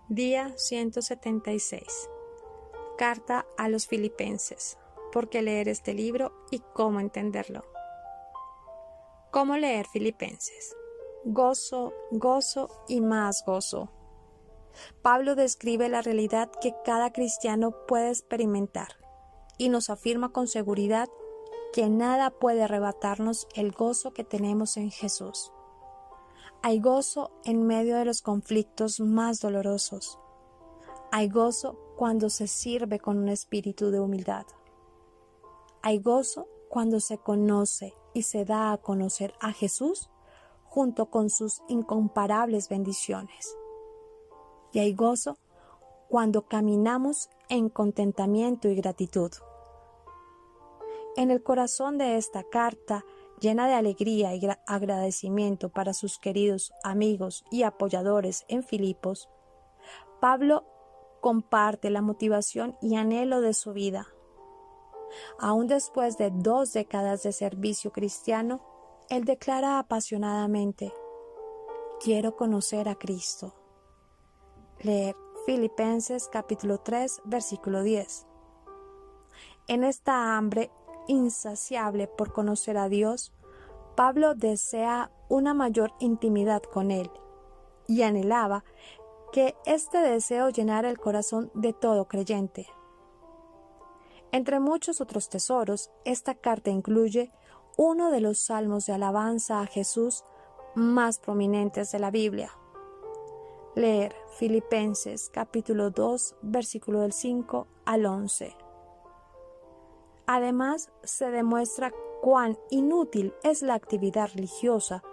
Día 176. Carta a los Filipenses. ¿Por qué leer este libro y cómo entenderlo? ¿Cómo leer Filipenses? Gozo, gozo y más gozo. Pablo describe la realidad que cada cristiano puede experimentar y nos afirma con seguridad que nada puede arrebatarnos el gozo que tenemos en Jesús. Hay gozo en medio de los conflictos más dolorosos. Hay gozo cuando se sirve con un espíritu de humildad. Hay gozo cuando se conoce y se da a conocer a Jesús junto con sus incomparables bendiciones. Y hay gozo cuando caminamos en contentamiento y gratitud. En el corazón de esta carta, llena de alegría y agradecimiento para sus queridos amigos y apoyadores en Filipos, Pablo comparte la motivación y anhelo de su vida. Aún después de 2 décadas de servicio cristiano, él declara apasionadamente: quiero conocer a Cristo. Leer Filipenses capítulo 3, versículo 10. En esta hambre insaciable por conocer a Dios, Pablo desea una mayor intimidad con Él y anhelaba que este deseo llenara el corazón de todo creyente. Entre muchos otros tesoros, esta carta incluye uno de los salmos de alabanza a Jesús más prominentes de la Biblia. Leer Filipenses capítulo 2, versículo del 5 al 11. Además, se demuestra cuán inútil es la actividad religiosa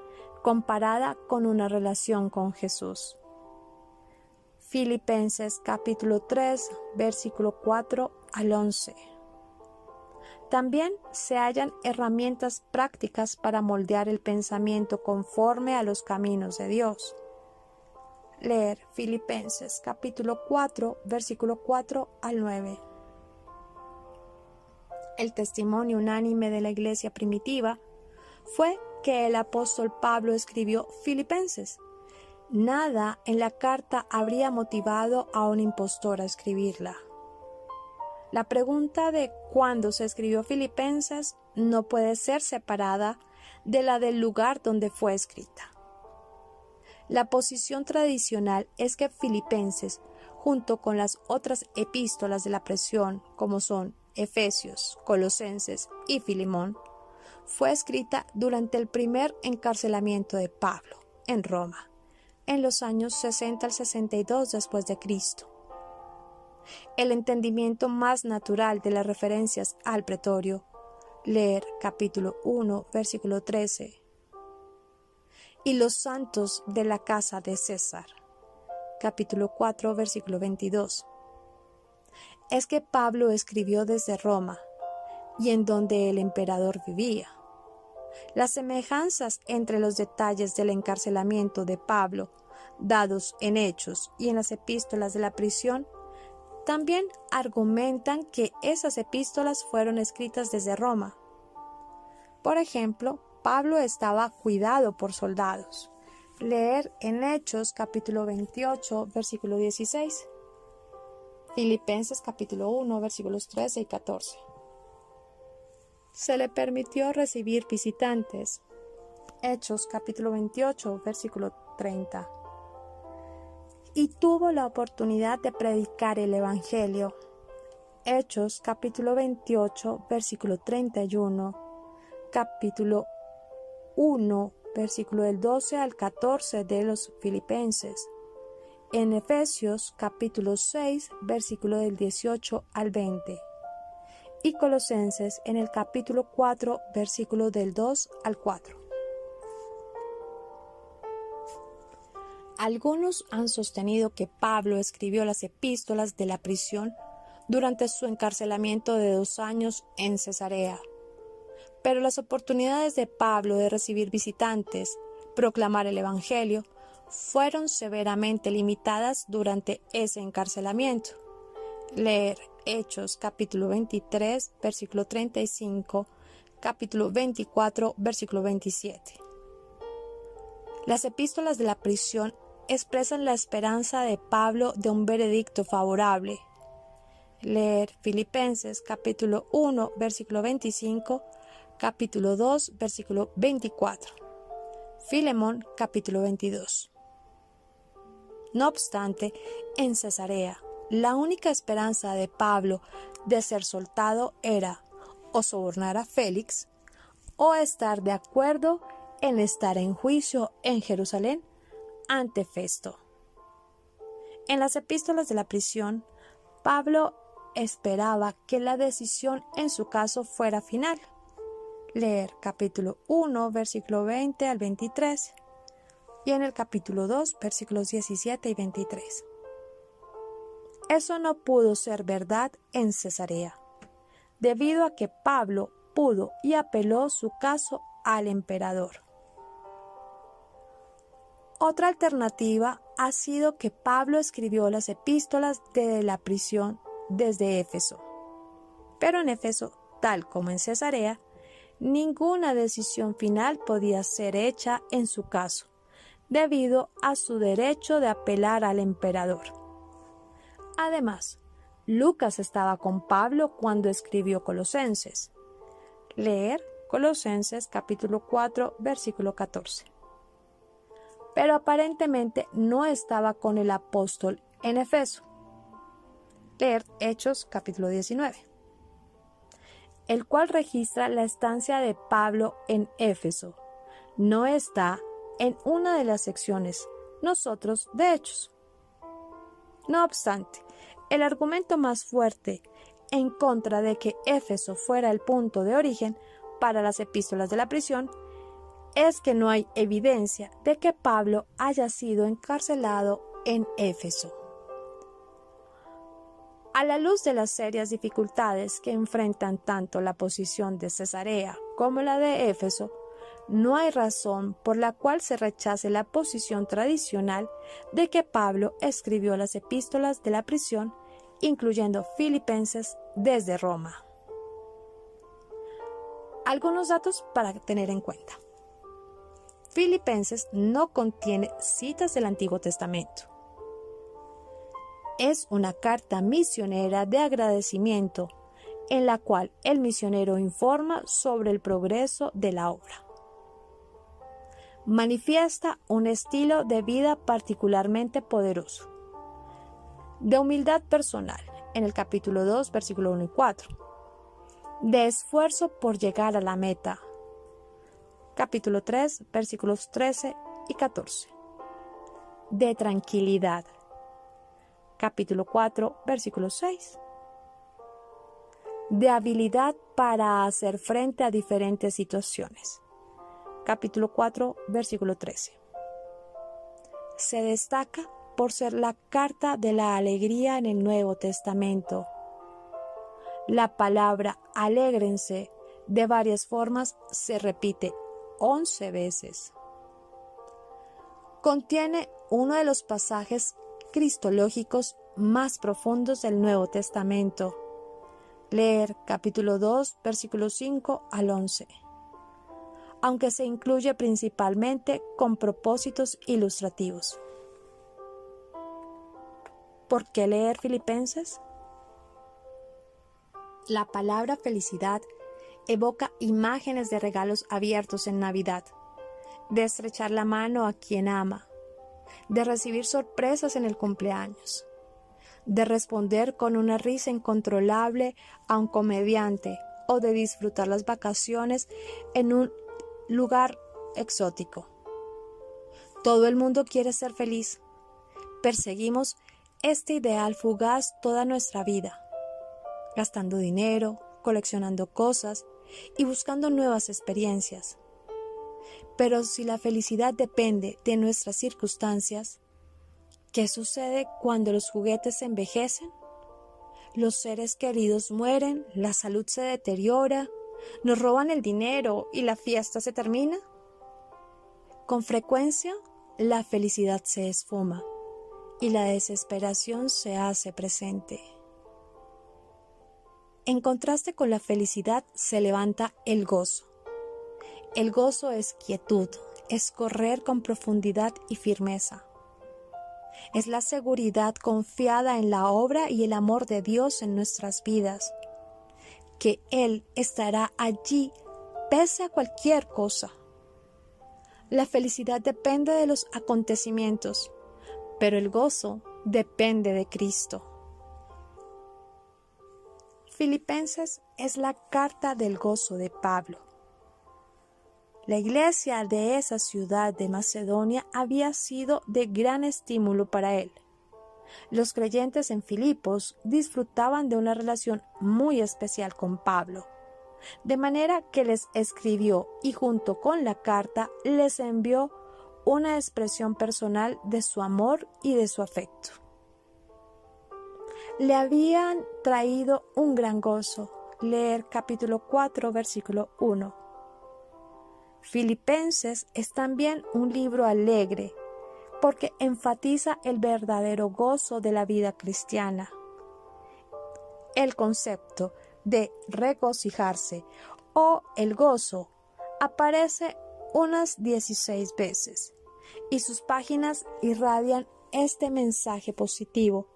comparada con una relación con Jesús. Filipenses capítulo 3, versículo 4 al 11. También se hallan herramientas prácticas para moldear el pensamiento conforme a los caminos de Dios. Leer Filipenses capítulo 4, versículo 4 al 9. El testimonio unánime de la iglesia primitiva fue que el apóstol Pablo escribió Filipenses. Nada en la carta habría motivado a un impostor a escribirla. La pregunta de cuándo se escribió Filipenses no puede ser separada de la del lugar donde fue escrita. La posición tradicional es que Filipenses, junto con las otras epístolas de la presión, como son Efesios, Colosenses y Filemón, fue escrita durante el primer encarcelamiento de Pablo en Roma, en los años 60 al 62 después de Cristo. El entendimiento más natural de las referencias al pretorio, leer capítulo 1, versículo 13, y los santos de la casa de César, capítulo 4, versículo 22. Es que Pablo escribió desde Roma y en donde el emperador vivía. Las semejanzas entre los detalles del encarcelamiento de Pablo, dados en Hechos y en las epístolas de la prisión, también argumentan que esas epístolas fueron escritas desde Roma. Por ejemplo, Pablo estaba cuidado por soldados. Leer en Hechos capítulo 28, versículo 16. Filipenses capítulo 1, versículos 13 y 14. Se le permitió recibir visitantes. Hechos capítulo 28, versículo 30. Y tuvo la oportunidad de predicar el Evangelio. Hechos capítulo 28, versículo 31. Capítulo 1, versículo del 12 al 14 de los Filipenses. En Efesios capítulo 6, versículo del 18 al 20, y Colosenses en el capítulo 4, versículo del 2 al 4. Algunos han sostenido que Pablo escribió las epístolas de la prisión durante su encarcelamiento de 2 años en Cesarea, pero las oportunidades de Pablo de recibir visitantes, proclamar el Evangelio, fueron severamente limitadas durante ese encarcelamiento. Leer Hechos capítulo 23, versículo 35, capítulo 24, versículo 27. Las epístolas de la prisión expresan la esperanza de Pablo de un veredicto favorable. Leer Filipenses capítulo 1, versículo 25, capítulo 2, versículo 24. Filemón capítulo 22. No obstante, en Cesarea, la única esperanza de Pablo de ser soltado era o sobornar a Félix o estar de acuerdo en estar en juicio en Jerusalén ante Festo. En las epístolas de la prisión, Pablo esperaba que la decisión en su caso fuera final. Leer capítulo 1, versículo 20 al 23 y en el capítulo 2, versículos 17 y 23. Eso no pudo ser verdad en Cesarea, debido a que Pablo pudo y apeló su caso al emperador. Otra alternativa ha sido que Pablo escribió las epístolas desde la prisión desde Éfeso. Pero en Éfeso, tal como en Cesarea, ninguna decisión final podía ser hecha en su caso, debido a su derecho de apelar al emperador. Además, Lucas estaba con Pablo cuando escribió Colosenses. Leer Colosenses capítulo 4, versículo 14. Pero aparentemente no estaba con el apóstol en Éfeso. Leer Hechos capítulo 19, el cual registra la estancia de Pablo en Éfeso. No está en una de las secciones nosotros de Hechos. No obstante, el argumento más fuerte en contra de que Éfeso fuera el punto de origen para las epístolas de la prisión es que no hay evidencia de que Pablo haya sido encarcelado en Éfeso. A la luz de las serias dificultades que enfrentan tanto la posición de Cesarea como la de Éfeso, no hay razón por la cual se rechace la posición tradicional de que Pablo escribió las epístolas de la prisión, incluyendo Filipenses, desde Roma. Algunos datos para tener en cuenta. Filipenses no contiene citas del Antiguo Testamento. Es una carta misionera de agradecimiento en la cual el misionero informa sobre el progreso de la obra. Manifiesta un estilo de vida particularmente poderoso, de humildad personal, en el capítulo 2, versículo 1 y 4, de esfuerzo por llegar a la meta, capítulo 3, versículos 13 y 14, de tranquilidad, capítulo 4, versículo 6, de habilidad para hacer frente a diferentes situaciones, capítulo 4, versículo 13. Se destaca por ser la carta de la alegría en el Nuevo Testamento. La palabra alégrense de varias formas se repite 11 veces. Contiene uno de los pasajes cristológicos más profundos del Nuevo Testamento. Leer capítulo 2, versículos 5 al 11. Aunque se incluye principalmente con propósitos ilustrativos. ¿Por qué leer Filipenses? La palabra felicidad evoca imágenes de regalos abiertos en Navidad, de estrechar la mano a quien ama, de recibir sorpresas en el cumpleaños, de responder con una risa incontrolable a un comediante o de disfrutar las vacaciones en un lugar exótico. Todo el mundo quiere ser feliz. Perseguimos este ideal fugaz toda nuestra vida, gastando dinero, coleccionando cosas y buscando nuevas experiencias. Pero si la felicidad depende de nuestras circunstancias, ¿qué sucede cuando los juguetes se envejecen? Los seres queridos mueren, la salud se deteriora, nos roban el dinero y la fiesta se termina. Con frecuencia, la felicidad se esfuma y la desesperación se hace presente. En contraste con la felicidad se levanta el gozo. El gozo es quietud, es correr con profundidad y firmeza. Es la seguridad confiada en la obra y el amor de Dios en nuestras vidas, que Él estará allí pese a cualquier cosa. La felicidad depende de los acontecimientos, pero el gozo depende de Cristo. Filipenses es la carta del gozo de Pablo. La iglesia de esa ciudad de Macedonia había sido de gran estímulo para él. Los creyentes en Filipos disfrutaban de una relación muy especial con Pablo, de manera que les escribió y junto con la carta les envió una expresión personal de su amor y de su afecto. Le habían traído un gran gozo. Leer capítulo 4, versículo 1. Filipenses es también un libro alegre, porque enfatiza el verdadero gozo de la vida cristiana. El concepto de regocijarse o el gozo aparece unas 16 veces y sus páginas irradian este mensaje positivo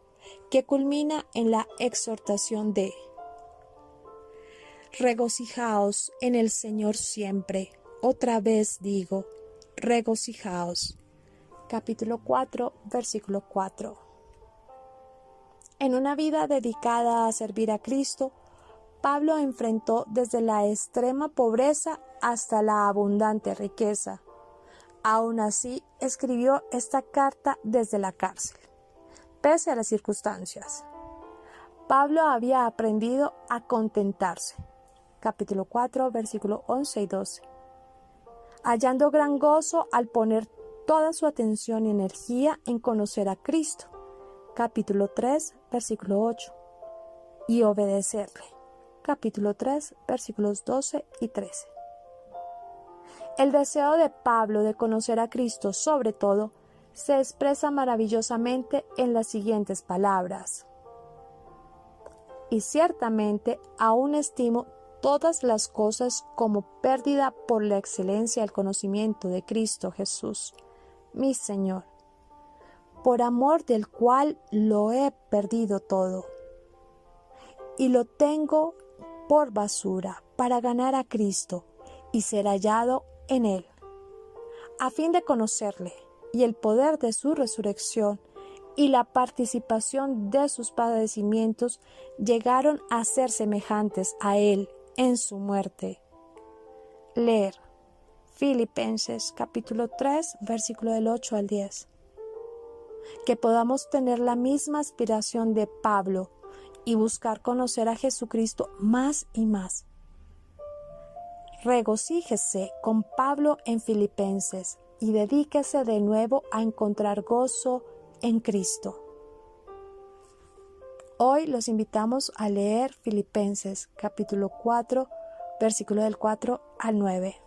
que culmina en la exhortación de: regocijaos en el Señor siempre. Otra vez digo, regocijaos. Capítulo 4, versículo 4. En una vida dedicada a servir a Cristo, Pablo enfrentó desde la extrema pobreza hasta la abundante riqueza. Aún así, escribió esta carta desde la cárcel, pese a las circunstancias. Pablo había aprendido a contentarse. Capítulo 4, versículo 11 y 12. Hallando gran gozo al poner toda su atención y energía en conocer a Cristo. Capítulo 3, versículo 8. Y obedecerle. Capítulo 3, versículos 12 y 13. El deseo de Pablo de conocer a Cristo, sobre todo, se expresa maravillosamente en las siguientes palabras. Y ciertamente aún estimo todas las cosas como pérdida por la excelencia del conocimiento de Cristo Jesús, mi Señor, por amor del cual lo he perdido todo, y lo tengo por basura para ganar a Cristo y ser hallado en Él, a fin de conocerle y el poder de su resurrección y la participación de sus padecimientos, llegaron a ser semejantes a Él en su muerte. Leer Filipenses capítulo 3, versículo del 8 al 10. Que podamos tener la misma aspiración de Pablo y buscar conocer a Jesucristo más y más. Regocíjese con Pablo en Filipenses y dedíquese de nuevo a encontrar gozo en Cristo. Hoy los invitamos a leer Filipenses capítulo 4, versículo del 4 al 9.